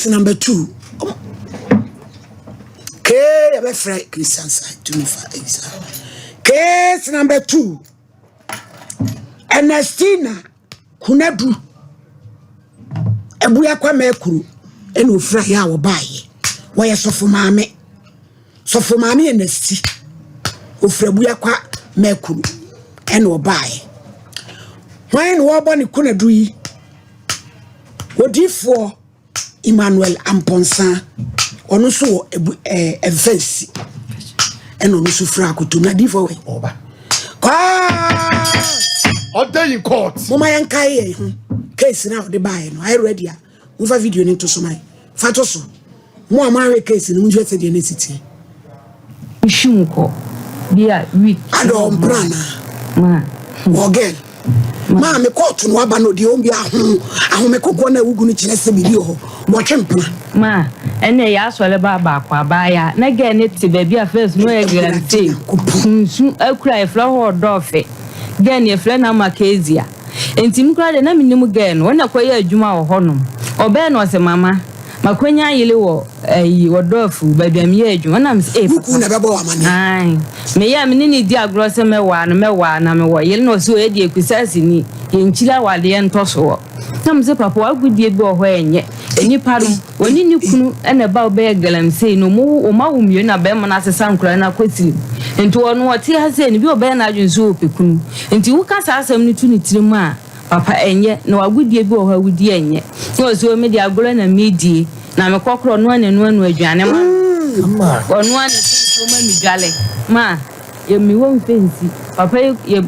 Case number 2. Christian side to me for example. Case number 2. Ernestina Kunadu Ebuya kwa mekuru enu ofra ya wo baye. Wo ye sofo maame. Sofo maame Ernesti. Ofra buya kwa mekuru enu wo baye. When wo bo ni Kunadu yi. Wodifo Emmanuel Amponsa ono so events eno no so fra akoto na difo we oba in court mama yankai case na de buy no I ready a mfa video ni to so mai fa to so mo amawe case ni munje se de na city ishunko bia week adom brana ma again ma me court no aba no de ombi ahome kokko na ugu ni kire se bibi ho mo twempena ma ene ya asole ba kwa ba ya na ge ne ti ba bia first no e guarantee nsu akura e fla ho dofe ge ne fla na makezia enti mkura de na minim ge no na kwaye adwuma wo honom obe no se mama makwanya yele wo wo dofu ba bia me adwuma na me se buku na bebo wa mane ai me ya me ni di agro se mewa na me wo yele no so e di ekusasi ni ye nchila wade en toso na me se papa wa gudie bi wo ho enye enipa no woni ni kunu ene ba obe galamsey no mo o ma wo mie na be mo na asesa nkura na kwetiri enti wono wote ha se ni bi obe na adwunso opekunu enti wo ka sa asem ni tu ni tirimu a papa enye na wagudie bi wo ha wudi enye no so me di agoro na medie na me kokro no anu adwane ma ono anu so ma mi dwale ma ye mi won fensi papa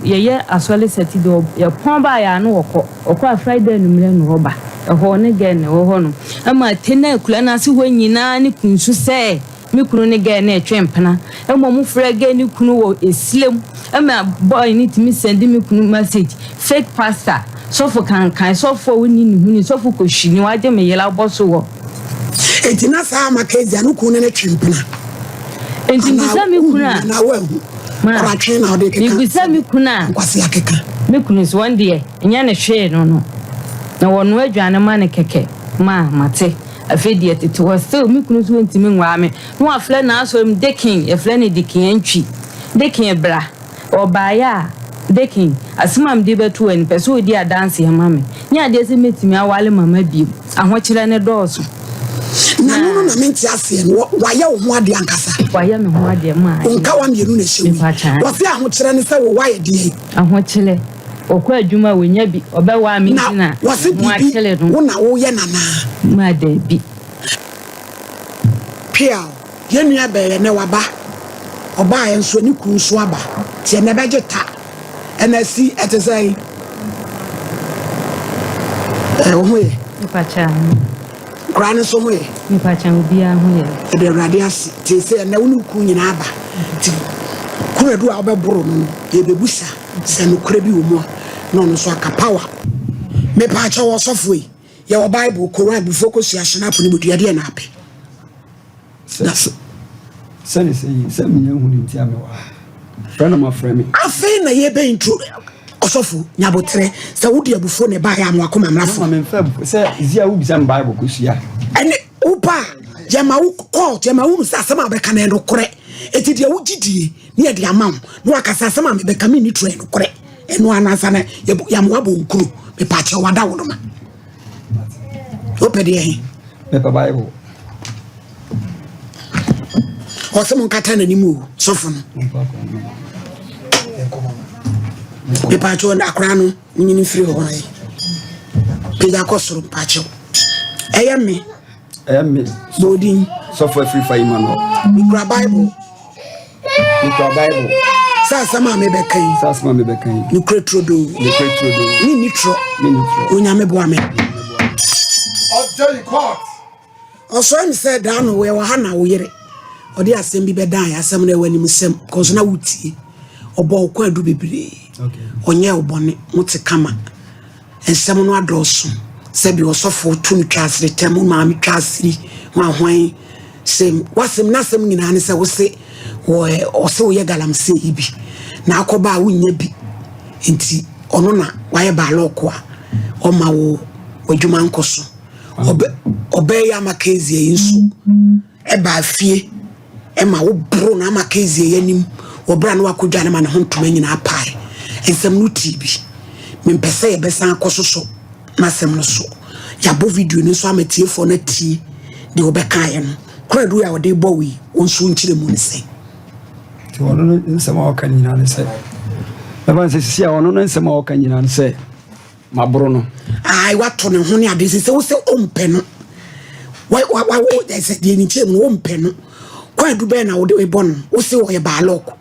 ye asole seti do ye pon ba ya no okọ Friday no mire no roba ho ne ge ne ho no ama tena kula na se ho nyina ne kunsu se me kunu ne ge na etwempena emo mu fra ge ne kunu wo eslem ama boy ni timi send me kunu message fake pastor so for kan so for woni ni huni so for ko hwini waje me yela boso wo etina sa makezi anu kunu ne twempena enti bisa me kunu na wahu ora twena ode keka ni bisa me kunu kwase akeka me kunu so one day enya ne hwe no na wono adwane ma ne keke ma mate afedi etete was still me kunu so ntimi nwa me no afle na aso m dekin e fle ne dekin antwi dekin bra obaya dekin asimam de betu en peso di dance ya mame nya de se metimi awale mama bi ahokyere ne dooso na no na menti ase no waya wo ho ade ankasa waya me ho ade ma onka wa mienu na hyewu wose ahokyere ne se wo waye de ahokyere okwa adwuma wonya bi obewa mi na wose bi wo na wo ye nana ma da bi pia yenu abe ne waba oba ye nso ni kuru nso aba tie ne begeta enasi etesai ho ye pacha Grana so ho ye pacha obi a ho ye e de radiasi tie se na wonu ku nyina aba ti kuredu a obeboro no ye bebusa se no kure bi wo mu no no so aka power me pacha wo sofo ye your Bible Quran before ko si ashina poni bodu ya de na ape Send me young nti amewa. Friend of my friend. Afi na ye be intro. Osofu nyabotre se wodi abufo ne ba ya amwakoma mrafo. Ma menfa se izia wo bisa Bible ko sia. Ene upa jama wo court jama wo sa asema be kan no kore. Eti de wo gidie ne de amam. No akasa asema me be kan ni tro no kore. Eno anasa na ya mwabo nkuru me pa che wada wo no ma. Opede he. Me pa Bible. Osemo nkata na nimu sofo no. Me pacho na akra no nyini firi ho ai. Pija kosoro pacho. Eyame bodin sofo free for Emmanuel. Mikra Bible. Sa sama me bekan. Ni kretrodo. Ni nitro. Onyame bo ame. Ojo court. Also am said down we wa hana wo yere. Odi asem bi bedan asem na wani musem cause na wutie obo kwa du bebere okay onye obone muti kama ensem no adoso se bi osofo tu ntwasire temu ma mi twasiri wa hwan sem wasem na sem nyina ne se wo se wo ose wo ye galamse ibi na akoba wunya bi enti ono na waye ba loko a o ma wo adwuma nkoso obey ya makezi yinso eba afie ema wo bro na makezi yanim obra no akodwa na ma ne hontoma nyina apae ensem no tibi mempese ye besan akososo na sem no so ya bo video ni so ametie fo na tie de obeka ye no kwadu ya wode bowi wonso nchire mu ne se ti wono nsema oka nyina ne se eba nse sisi a wono nsema oka nyina ne se mabro no ai wato ne ho ne ade se wo se ompe no wa de se de ni chemu wo ompe no kwadu be na wode ebon wo se wo ye ba lock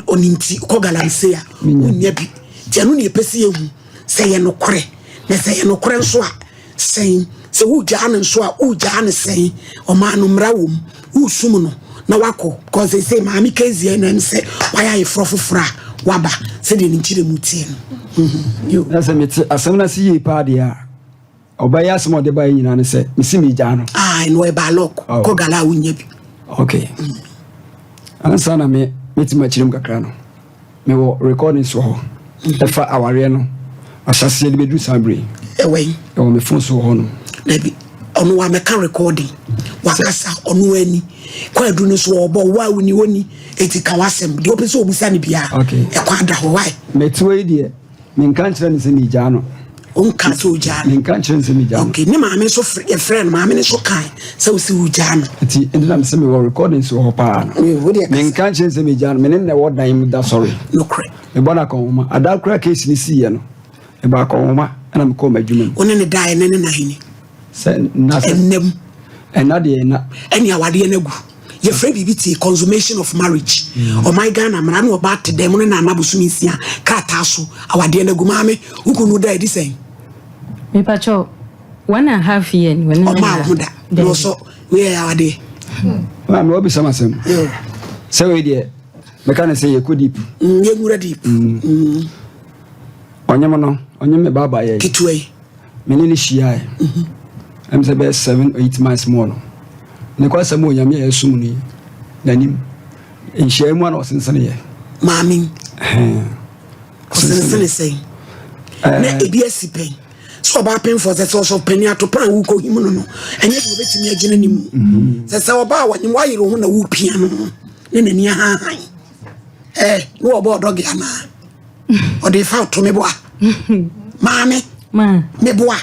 oninti ko galanse ya unya bi tianu ne pese ehu se ye no kore na se ye no kore nso a sen se wo gya ne nso a wo gya ne sen o ma no mra wom wo sum no na wako cause they say maami kezi na nse waya ye frofofra waba se de nchire mutie no yo na se meti asem na si ye pa de a obaya asem de ba nyina ne se misi mi gya no no e ba lock ko gala unya bi okay ansa na me meti ma chirim kakra no me wo recording so ho efa aware no asase de bedu sabre ewe o me phone so ho no nabi ono wa me kan recording wakasa ono ani kwa du no so obo wa woni woni etika wasem de opese obusa ne bia e kwa da ho wai meti we de me nkan kire ne se mi gya no on ka so gya no me nkan kire ne se mi gya okay ne ma me so friend ma me so kan se o si u gya no ti endina me se me wo recording so ho pa no me nkan kire ne se mi gya no me ne wo dan mu da sorry no cre me bona ko ma adakra case ni si ye no e ba ko ma ana me ko ma dwuma one ne dai ne na hini se na se ennem enade na eni awade na gu ye frɛ bibiti consummation of marriage o my Ghana mara no ba te dem no na anabusu nsia krata so awade na gu maame ukunu da edi sen me pacho 1.5 year ni o ma hu da no so we awade ma me obi sama sem se we de me kan say ye kodip ye ngura deep onyem no onyem me baba ye kitwe me ni hia am say be 7 or 8 months more no ne kwa sam onyam ye sum ni nanim nhia mu na osensene ye maami osensene say na ebi asipen so ba pen for that so penny atopan wu ko himu no enye de obetimi agina nimu se oba wa nyim wa yiro ho na wu pia no ne nani ha no oba dog ya na o de fa to me boa maami ma me boa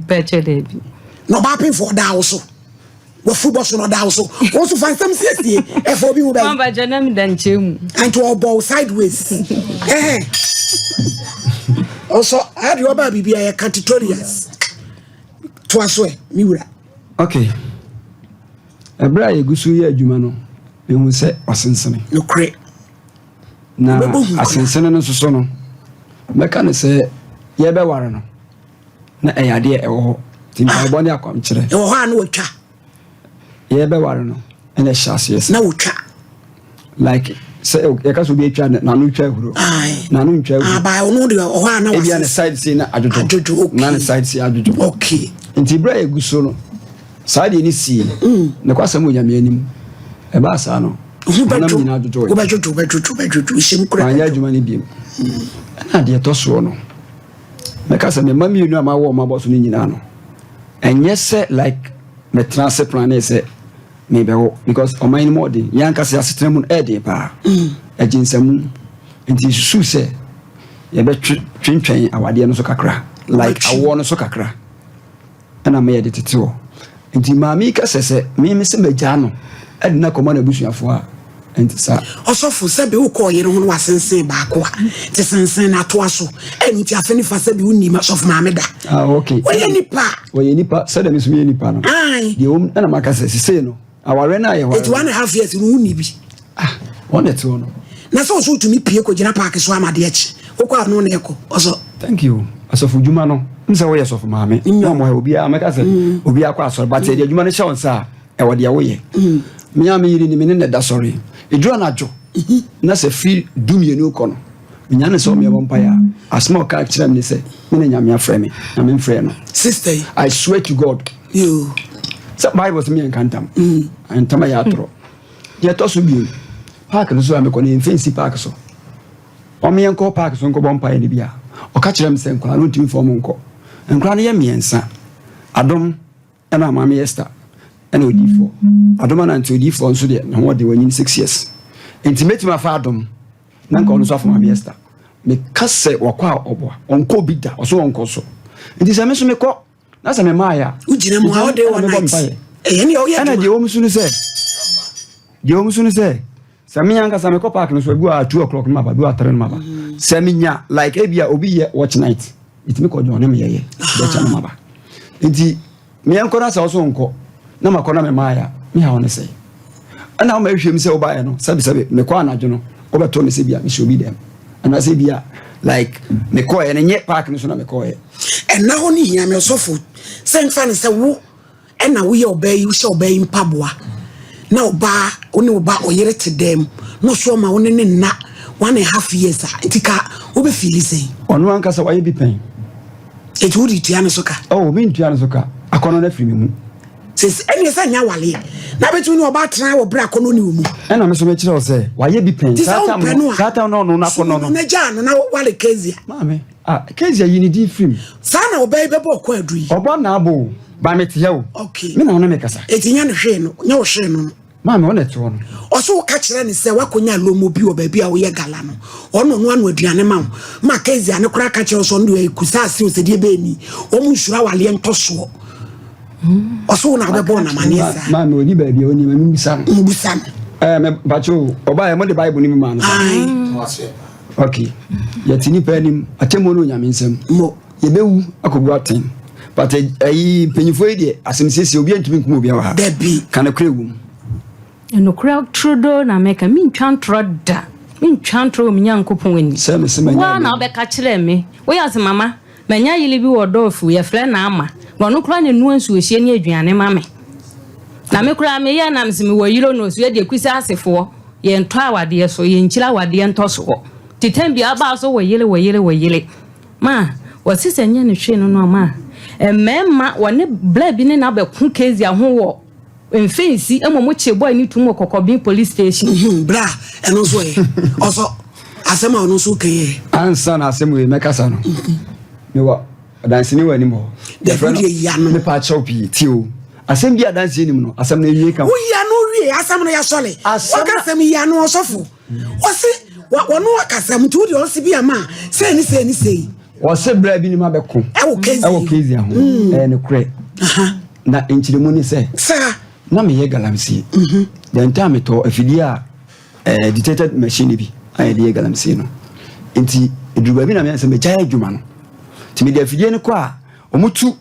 beche debi no ba pen for da also wo football so no da also wo so fan sam siesie e for bi mu ba ma ba jana mi dan chemu and to ball sideways also I had your baby be a categories to aswe miura okay ebra ye gusu ye adwuma no me hu se osensene no cre na asensene no so no meka ne se ye be ware no na eyade e wo ho timpa boni akwam kire e wo ha na wotwa ye be ware no ene shase yes na wotwa like say e ka so be atwa na no twa huro na no ntwa huro ba ono de o ha na wase e bia ne side say na ajojo na ne side say ajojo okay nti bra ye guso no side ni si ne kwasam onyame anim e ba sa no na mi na ajojo go ba jojo shim kura anya adwuma ni biem na de to so no me ka se me mami enu ama wo ma boso ni nyina no enye se like me transfer plan se me be wo because o mine more dey yan ka se asetra mu e dey pa aginsam nti su se ye be twintwen awade no so kakra like awo no so kakra na me ye de tetewo nti mami ka se me se magya no e de na koma na busuafo a nti sa osofo se be wo ko yere ho no wasensen ba ko a te sensen na to aso enti afeni fa se be unni ma sof maame da okay wo ye nipa se de me so me nipa no de o na maka se no aware na ye wa it 1.5 years no unni bi one it no na so so tumi pie ko gina park so amade achi wo kwa no na eko oso thank you asofo djuma no nse wo ye sof maame no mo obi a maka se obi akwa asoro but de djuma no sha won sa e wo de wo ye me am yiri ni me ne da sorry edura na jo na se fi dumienu ko no nya ne so me bompa ya asma ka kira me se me ne nyame afre me na me mfre no sister I swear to God you so Bible to me encantam antama ya tro ye to so bi park no so am ko ne fancy park so o me enko park so nko bompa ya ni bia o ka kira me se nko no timi form nko no ye miensa adom ɛna maame Esther ɛna odifo adom na nti odifo nso de na wɔde wanyin 6 years enti metima afa adom na nka ɔno so afa maame Esther me kase wakwa oboa onko bi da ɔso onko so enti sɛ me so me kɔ na sɛ me maaya ugina mu how dey one night ɛyɛ ne ɔyɛ ɛna de wɔm so no sɛ sɛ me yanka sɛ me kɔ park no so agu a 2 o'clock no maba do a 3 no maba sɛ me nya like ebia obi yɛ watch night itimi kɔ jɔn ne me yɛ de cha no maba enti me yanko na sɛ ɔso onko na makɔ na me maaya me ha one sɛ ɛna o ma hwehwem sɛ o bae no sɛbe me kɔ anadwo no o bɛtɔ me sɛ bia me shobi dem ana sɛ bia like me kɔ ɛ ne nye park no so na me kɔ ɛ ɛna ho ne hia me osofo sɛ mfa ne sɛ wo ɛna wo yɛ ɔbaa yi wo hyɛ ɔbaa yi mpaboa na ɔbaa wo ne ɔbaa ɔyere te dɛm no so ma wo ne nna 1.5 years ntika wo be feel sɛ ɔno anka sɛ wayɛ bi pɛn ɛti wo di tua ne so ka oh me ntua ne so ka akɔno na firi me mu sɛ ɛne sɛ nya wale na betu ne ɔbaa tena wo bra akɔno ne wo mu ɛna me so me kyerɛ wo sɛ wayɛ bi pɛn sata no no na akɔno no na gya no na wale kezia maame kezia yi ne di film sa na ɔbaa yi bɛbɔ ɔkɔ adu yi ɔbɔ na abo ba me te yawo okay me na wo na me kasa ɛti nya ne hwe no nya wo hwe no maame wona te wo no ɔso ka kyerɛ ne sɛ wakonya lomo bi wɔ baabi a woyɛ gala no ɔno no anu aduane ma wo ma kezia ne kora ka kyerɛ so no ekusa ase o sɛdie be ni ɔmu nsura wale ntosoɔ ɔso na bɛbɔ na mane sa maame oni baabi oni me mbisa me bacho oba e mo de bible ni me ma no okay yetini pa nim atemo no nyame nsem mo yebewu akogu aten but ayi penyifo yi de asemsese obi antumi nkum obi ha dabi kana krewum no crowd trudo na meka min twantroda min twantro mi nyankopon wani se me se manya wa na obeka kire me wo yase mama manya yili bi wodofu ye frɛ na ama no kura ne nu ansu ohie ne aduane ma me na me kura me ye na msimi wo yiro no so ye de kusa asefo ye nto awade so ye nkyira awade nto so titembi aba so wo yele ma wasise nya ne hwe no no ma emema wone bla bi ne na be ku kezia ho wo mfensi emomo chebo ani tumo kokobin police station bra eno so e oso asema ono so keye ansa na asemu e mekasa no me wa dansini wani mo the friend ya no me pa chopi tio asem bi adansi nim no asem na ewie ka wo ya no wie asem no ya sole oka asem ya no osofo osi wono akasem tu di osi bi ama sei ni wose bra bi ni ma beko ewo kezi ho ne kure na enchiremu ni se na me ye galamsi then time to afidi a dictated machine bi aye de galamsi no enti eduba bi na me se me jaya adwuma no ti me de afidi ne ko a omutu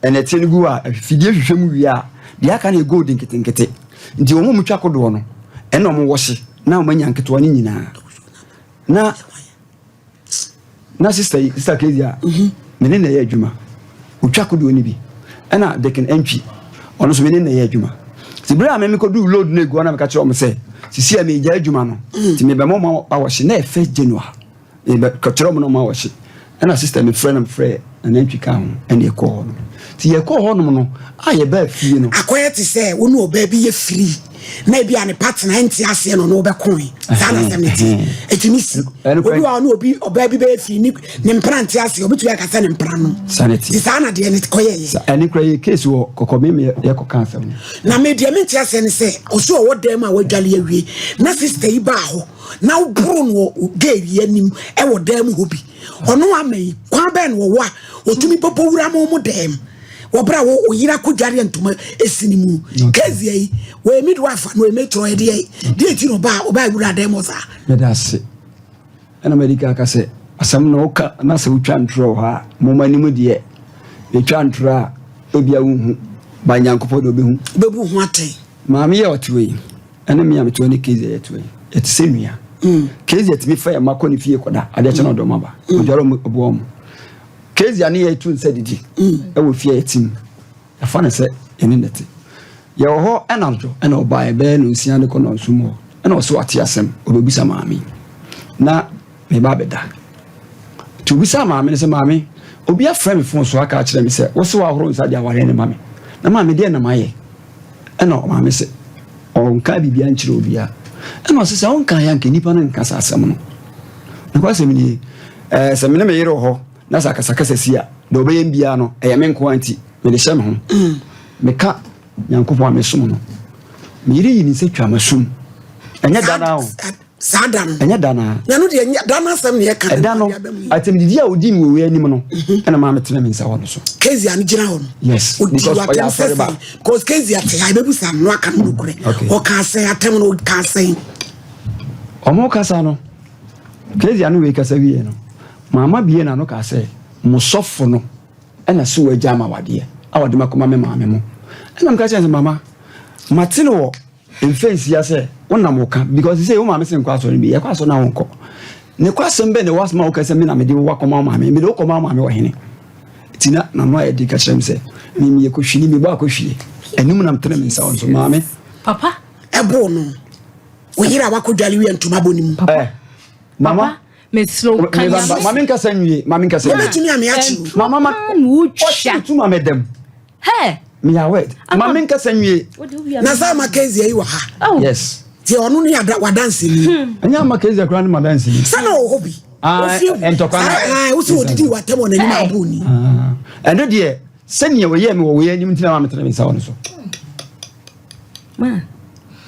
enete ne gu a afidi hwehwem wi a de aka na gold nkete nti omu mutwa kodo no ena omu wohye na omanya nketo ani nyina na sister Kezia mene na ye adwuma utwa kodo ni bi ena de ken entry ono so mene na ye adwuma sibra me ko do load na egu na me ka kire o me se sisi a me gya adwuma no ti me be mo ma awhye na 1st January e be ka kire o me no ma awhye ena sister me friend na entry ka ho ena e ko ho no ti ye ko ho no aye ba fie no akoye ti se wonu oba bi ye free na bia ne partner enti ase no no be coin sana semeti etimisi obi wa no obi oba bi be free ni mpranti ase obi tu ya ka se ne mpran no sanity sana de ne koye ye ani kra ye case wo kokobe me ye ko kan asem na me de menti ase ne se oso owo dem a wadwale awie na sister yi ba ho na ubru no gewi anim e wo dem ho bi ono amai kwa ben wo wa otumi popo wura mo dem wobra wo oyira kodware ntoma esinimu Kezia yi we midwife no emetro e de ti no ba oba wura dem oza me da se ana medical ka se asam no ka na se utwa ntro ha mo manimu de e twa ntro a obia wo hu ba nyankopɔ do bebu hu aten maame ye otwe ana me am to ne Kezia etwe et se nua Kezia timi fa ya makɔ ne fie koda ade che no do maba odwaro obo mo Kezia ne ye tu nse didi e wo fie etim afa ne se ene nete ye ho enanjo ena oba e be no nsia ne kono nsumo ena o so ate asem obebisa maame na me ba beda tu bisa maame ne se maame obi afra me fon so aka kire me se wo se wa horo nsa dia aware ne maame na maame de na maye ena o maame se o nka bibia nkire obia ena o se o nka ya nke nipa no nka sa asem no na kwa se me se me ne me yero ho na sakasa sia do be yem bia no e me nko anti me de shame ho me ka Nyankopon amesom no me yiri yi ni se twa masum enya dana ho sada no enya dana na no de enya dana sam ne ka dana atem didi a odi mi we anim no na ma metena me nsa ho no so kezi ani gina ho no yes because for your sorry ba because kezi ate ai bebu sam no aka no kure o ka say atem no ka say omo kasa no kezi anu we kasa wie no mama bie na no ka say musofo no na so waja ma wade a wade makoma me maame mo na mka chance mama matine wo enfensi ya say wona mo ka because say wo maame sen kwa so ni bi ya kwa so na wonko ne kwa sembe ne wasma wo kasa me na me de wo koma maame me de wo koma maame wo hene tina na no ya di ka chem say mi ye ko hwini mi ba ko hwie enum na mtene me nsa won so maame papa ebo no wo yira wa ko dwale wi antuma bonim mama me slow kan mama nka sanwie mama nka sanwie me tumi ame achi mama ma wucha tu mama dem he me ya wait mama nka sanwie na sa makezi ayi wa ha yes ti onu ni wa dance ni anya makezi akra ni ma dance ni sana o hobi entokwa usi odidi wa temo na ni ma boni endo de senia we ye me wo we anim tina ma metra me sa wono so man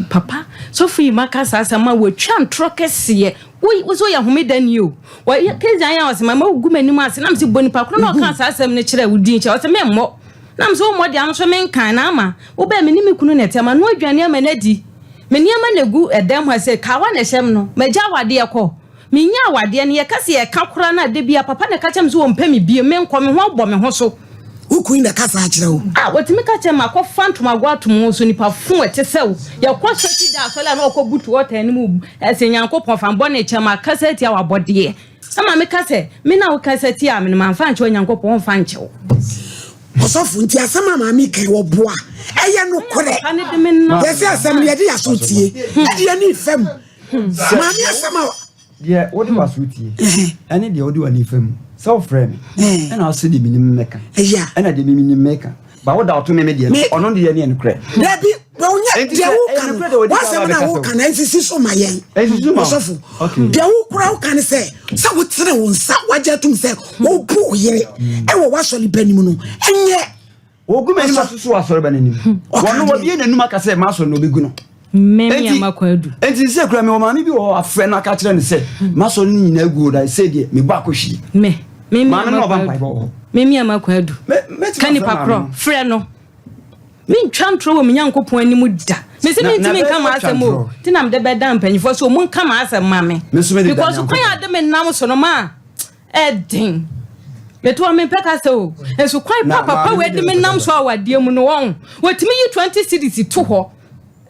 papa so free makasa asama we twa ntrokese we so ya homedan you wa kezi anya was mama ugumani mu ase na mse boni pa kro na ka asasam ne kire udin che was me mmo na mse wo mode an so me nkan na ama wo ba me ni me kunu ne tema no adwane ama na di me ni ama na gu edam ha se ka wa na hyem no magya wade ekọ me nya wade ne ye kase ye ka kora na de bia papa ne ka chem so wo mpa me bie me nkọ me ho bọ me ho so ukui na kasa akira wo wotimi ka chem akọ fantom agwatom so nipa fun ete sew ye kọ soti da so la na okọ butu wota ani mu ese Nyankopon fan bọ ne chem akasa ti awabode ama me kase me na wo kasa ti a me man fan che Nyankopon fan che wo osofu nti asama ma mi kai wo boa eye no kore yesi asam ye de yasotie ade ani fam ma mi asama ye wodi wasotie ene de wodi wani fam so frame ena o se de minim meka eya ena de minim meka ba wo da oto me de ono de ye ne enkre dabi ba onya de wo kan wasam na wo kan nsisi so ma yen osofu de wo kura wo kan se wo tere wo nsa waja tum se wo bu yire e wo wasoli banim no enye ogumani masusu asore banim wono wo bie nanum aka se maso no begu no memi amakwadu enti se kura me wo mama bi wo afre na aka kire ne se maso ni nyina egu da se de me ba akohwi memi amakwadu kani pakro frɛ no me ntwantro wo Nyankopon animu da me se me ntimi nka ma asɛm o tinam de bɛda mpanyifo so mu nka ma asɛm ma me because kwan ade me nam so no ma edin me to me peka se o enso kwan papa we de me nam so awade mu no won wotimi yi 20 cities to ho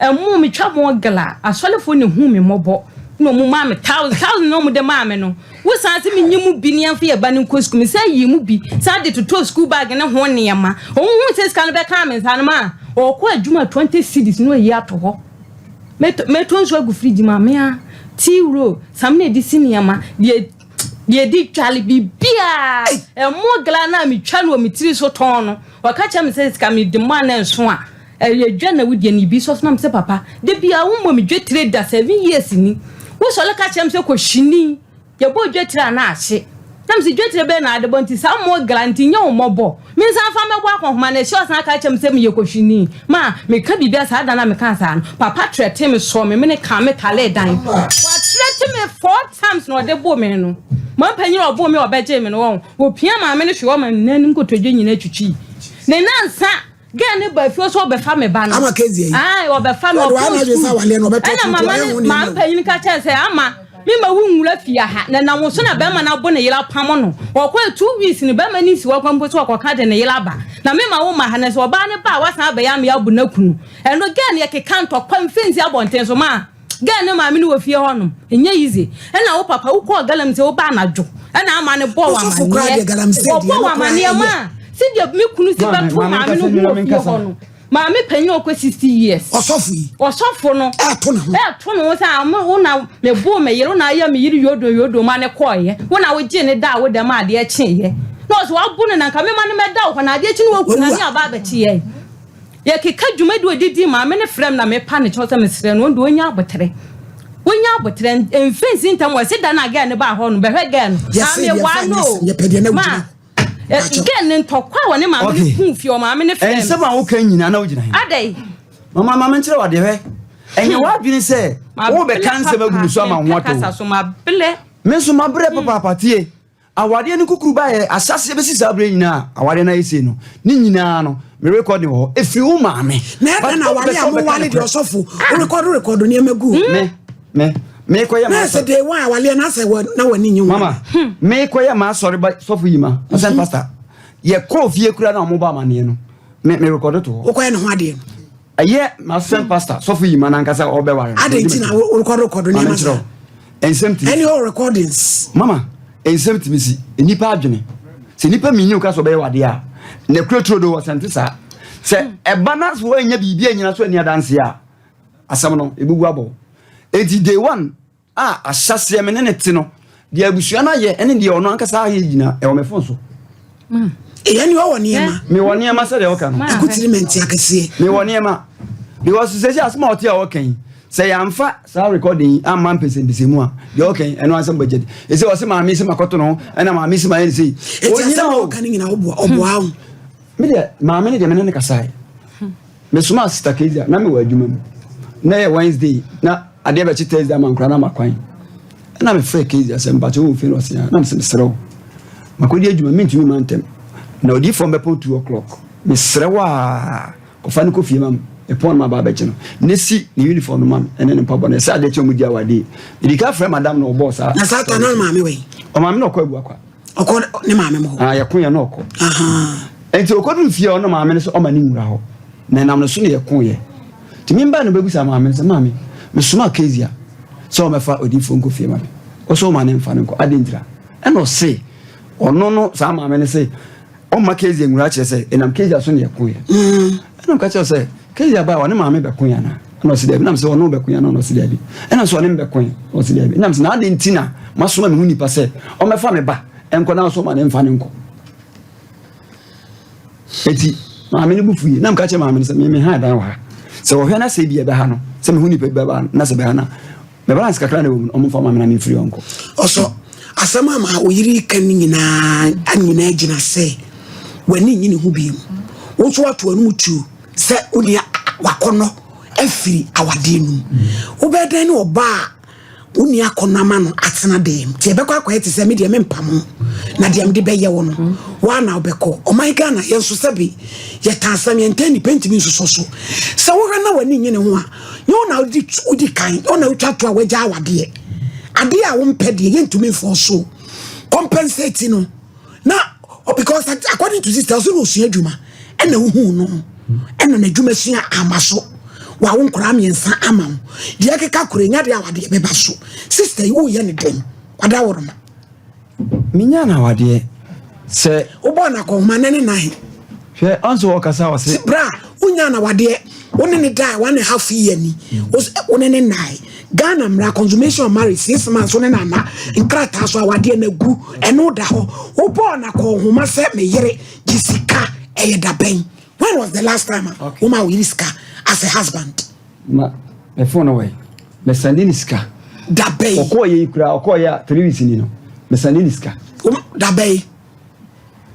emu me twa mo gala asolefo ne hu me mobɔ no mu ma me 1000 no mu de ma me no wo sanse me nyimu bi ne amfa ye ba ne school me say yi mu bi sa de to school bag ne ho ne yama ohun se ska no be ka me san ma o ko adwuma 20 cities no yi ato ho me to nso agu fridge ma me a tiro sam ne di siniyama de di twale bi bia e mo gla na me twa no me tiri so ton no wa ka cha me se ska me de ma na nso a e dwa na wudi ni bi so na me se papa de bia wo mo me dwe trader 7 years ni wo so le ka cha me se ko shini ye bo dwe tra na ahye na me se dwe tra be na ade bonti sa mo guarantee nya wo mobo me san fa me bo akonhoma na shi osan ka cha me se me ye ko shini ma me ka bibia sa da na me ka sa no papa trete me so me ne ka me kale dan wa trete me 4 times no de bo me no ma panyi obo me obeje me no wo pia ma me ne hwe wo ma nanim ko todwe nyina twitwi ne nansa ga ne ba fio so obefa me ba no ama kezi ai obefa me obo ana ma panyi ka cha se ama mi ma wunwura fia ha na wo so na be ma na bo ne yela pam no wo kwa 2 weeks ni be ma ni si wo kwa mpo so wo ka de ne yela ba na me ma wo ma ha ne so oba ne ba wasan be ya me abu na kunu eno ga ne ye keka ntọ kwa mfenzi abonten so ma ga ne ma me ni wo fie honom enye yize na wo papa wo ko galam se wo ba na dwo na ama ne bo wa ma ne wo bo wa ma ne ma si de me kunu si ba to ma me no wo fie honom ma me panyo ko 60 years osofo no to no sa wo na me bo me yero na ya me yiri yodo ma ne koye wo na wo je ne da wo de ma de chie no so wa bu ne na ka me ma ne me da wo na de chi no wo kuna ni aba ba chie ye ke ka dwuma de odidi ma me ne frem na me pa ne cho se me sre no ndo onya abotre emfensi ntam wo se da na ga ne ba ho no be hwe ga no na me wa no ma Again, talk when the man proof your mamma and some are okay in an original. Are they? Mamma, what they were. And you what did you say? Oh, the cancer of someone what so my billet. Miss my bread, papa, tea. Our dear Kuku by a sassy sabrina now. Our dear Naisino. Ninano, me recording if you mammy. Never know why I'm record near me good. Me kwaya ma say day one wale na say na wani nyi mama me kwaya ma sorry ba sofu yima asan pastor ye call fie kura na mo ba mane no me record to wo kwaya ne ho ade aye ma sen pastor sofu yima na nkasa obeware ade nti na record ne ma so ensem any all recordings mama ensem ti misi enipa adwene se nipa minyu ka so be wade a ne kretro do wasante sa se eba na so anya bibia nyina so ani adanse a asam no ebugu abo eti day one asase me ne te no dia abusua na ye ene dia ono ankasa ha yina e o me fon so yani wo woni ema me woni ema se de o kan akutiriment akase me woni ema because say asma oti a o kan say amfa sa recording am man person bi se mu a de o kan eno asem budget e say o se ma mi se makoto no ena ma mi se ma ene sei o nyina o kan nyina obo awu me de ma me ne de me ne kasai me suma sister keja na me wa adwuma mu na ye Wednesday na ade ba chi Thursday man kra na makwan na me frɛ keja se mpa cho fi no se na me se srew makodi adwuma me ntumi mantem na odi from bepo 2 o'clock me srewa ko fa ne ko fie mam e pon ma ba ba chi no ne si ne uniform no mam ene ne pabo na se ade che mu dia wade idi ka frɛ madam no boss a na sa ta na ma me we o ma me no ko abu akwa oko ne ma me mo ya kun ya no ko enti okodu fie o no ma me ne so o ma ni nwura ho na nam no so ne ye kun ye ti mi mba no begusa ma me se ma me suma kezia so me fa odi fonko fie ma o so ma ne mfa ne ko adentira e no se ono no sa ma me ne se o ma kezia nwura kire se enam kezia so ne yakun ye enam ka kire se kezia ba woni ma me be kun ya na no se debi nam se ono be kun ya no se debi enam so ne be kun o se debi enam se na adentina ma so ma me huni pa se o me fa me ba enko na so ma ne mfa ne ko eti ma me ne bufu ye nam ka kire ma me se me ha dan wa se wo hwe na se bi e be ha no se me huni pe baba na se be ha na me balance kakra na wo omo fama na me free onko oso asama ma oyiri kan nyina anyina agina se wani nyini hu bi wo so ato anu mutu se odi wakono afiri awade nu wo be dan ne oba uni akonama no atena dem ti e be kwa kwa eti se me de me mpam na de am de be ye wo no wa na obeko o my Ghana yenso sebi ye tansam ye ntani pentimi nso so se wo na wani nyine ho a ye na odi kan o na utwa to awagya awade ade a wo mpede ye ntumi fo so compensate no na because according to this tells no sua adwuma ena hu no ena na adwuma sua amaso wa wo nkora miensa ama wo de akeka korenya de awade be ba so sister you ye ne dem kwada woroma minya na awade se obo na ko ma nene nahi hwe anso wakasa wase bra unya na wade woni ne die 1.5 year ni woni ne nahi Ghana mra consummation of marriage 6 months woni na na nkrata so awade na gu eno da ho obo na ko homa se me yere jisika eyeda ben. When was the last time woman with Iska as a husband? Ma me phone away me sending Iska da bay okoye ikura okoya 3 weeks ni no me sending Iska da bay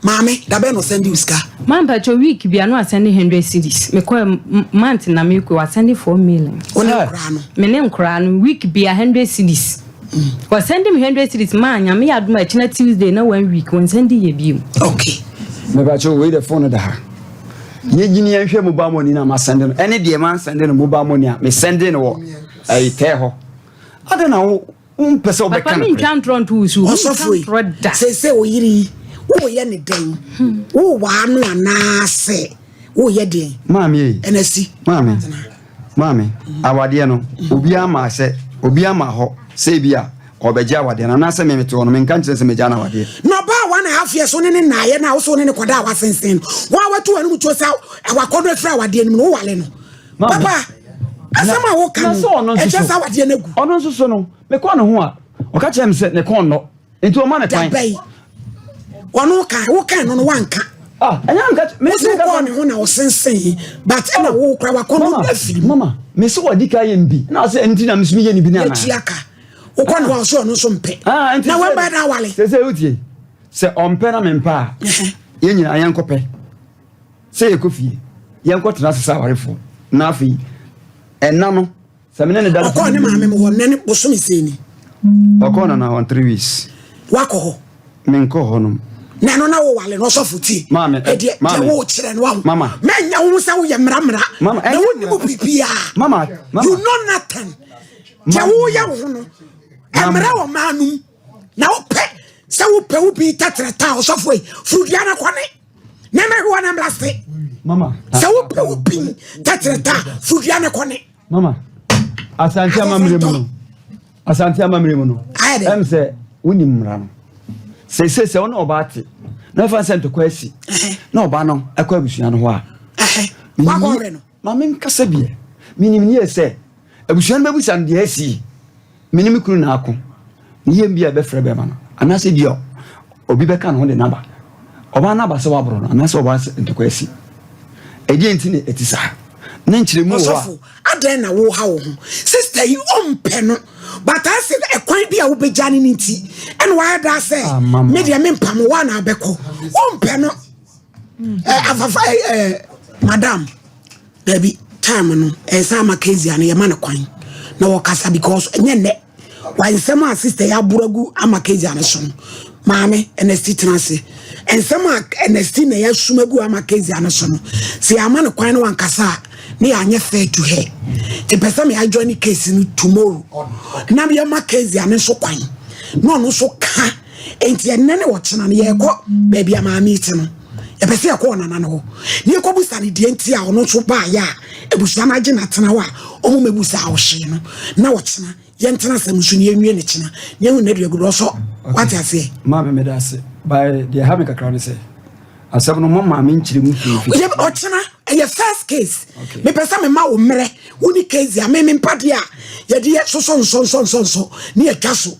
mame da bay no sending Iska mamba cho week bia no asende 100 cedis me ko month na me ko asende 4 million woni nkura no me ne nkura no week bia 100 cedis ko send me 100 cedis ma nya me yaduma china Tuesday na 1 week won send ye bium okay me ba cho we the phone da ha ye gini ya hwe mobile money na ma send no ene de man send no mobile money a me send no wo ai te ho ade na wo pese o be kan me twan tron to usu se oyiri wo ye ne den wo wa no anase wo ye den mami enasi mami awade no obi ama se obi ama ho se bia obeja awade na na se me meto no me kan kire se meja na awade no ba 1.5 years so ne na ye na wo so ne kwada wa sensen wa watu anu mutu sa awakodo fra awade no wo wale no papa asama wo kan e just awade na gu ono nso so no me ko no ho a o ka kire me se ne kon no enti o ma ne kan ono ka wo kan no wanka anya nka me se ko ne ho na wo sensen but na wo kra wa kono afiri mama me se wodi ka ye mbi na se enti na mesumi ye ni bi na echiaka wo ko no so no so mpe na we ba da wale se utie se ompena mempa ye nyina yankope se ekofie yankotena sesa warefo na afi enna no se mene ne dalo ko ne maame mo won ne bosomi seni okona na on 3 weeks wako ho menko honom na no na wo wale no sofuti mama e wo kire no wa mama menya wo sa wo ye mramra na wo ni mo bibia mama you know nothing je wo ya wo no emra wo manum na wo pe se wo pe wo bi tatrata o sofo e fudia na kone na me ho na mlaste mama se wo pe wo bi tatrata fudia na kone mama asante amamre mu no em se woni mra no se wona obate na fa sente kwasi na oba no akwa abusua no ho a wa go re no ma men kasa bie minim ni ese abusua no babusa de asi minim kuru na ako yem bia be frɛ be ma no anase bia obi be ka no de naba oba naba se wabro no anase oba sente kwasi edi enti ne etisa na nkyire mu wa adan na wo ha wo ho sister yi ompe no but I said ekwan bia wo be jani nti and why da say media mempam wa na abeko ompe no afafa madam baby time no sama kezi ana yema na kwan na wo kasa because enye ne why sama sister ya buragu amakezi ana so maame NST transe ensama NST na ya sumagu amakezi ana so no se ama na kwan no wankasa ne anya fair to her the person me join case no tomorrow na me ma case ane so kwan no so ka enti enne ne wo chena ne ye ko baby ama meet no e pese ko na na no ne ko busa ne die enti a ono so ba ya ebusa na age na tena wa omo mebusa a wo hye no na wo chena ye ntena sam so ne enwie ne chena ne hu na de gudo so what you say ma me da se by the have me kakra ne say asem no mama me nkyire mu fi ye o chena e first case me pesa me ma wo mre woni case a me mpade a ye de so ne ye twaso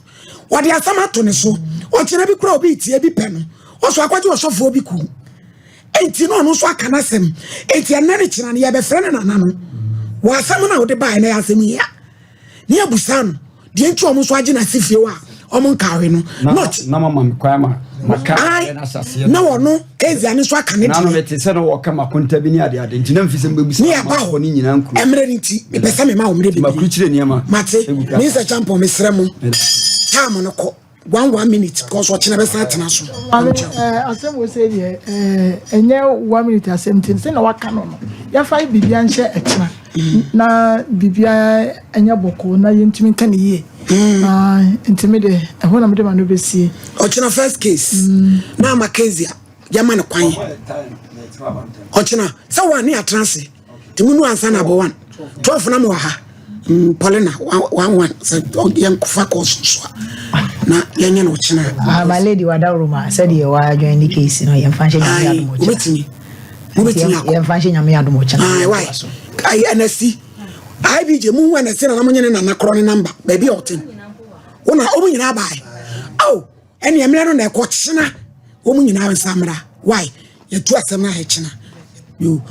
wo de asama to ne so o chena bi kura obi tie bi pe no o so akwaje o sofo obi ku enti no so aka na sem enti anane chena ne ye be frɛ ne nana no wo asam na wo de bai na asem ya ne abusa no de enti o mo so age na sifie wa o mo nkawe no not na mama me kwa ma maka na asase na wono ezi ane so aka ne na no mete se no wo ka makonta bi ni ade nti na mfise mbebusa ma ni nyina nku emre nti me pesa me ma wo mre bi makruchire ni ama mate me se champo me sremo time no ko 1 minute because what china be satena so asem we say dey enye 1 minute asem tin say na waka no no ya fa bibia nche ekena na bibia enye boko na yentimi kan ye intimi de ehona me de ma no besie o china first case na makezia jama na kwan o china say one ni atranse timunu ansa na bo 1 12 na mo ha Paulina 1 say yankufa course so na yenye no china my lady wadawruma said you were join the case no yen fanche nyame adomo ubetini yen fanche nyame adomo chana why I NSC I be je mu wana se na mo nyene na nakro ne number baby oten wona omu nyina bai oh ene emre no na ekọ china omu nyina nsamra why ye tu asem na he china you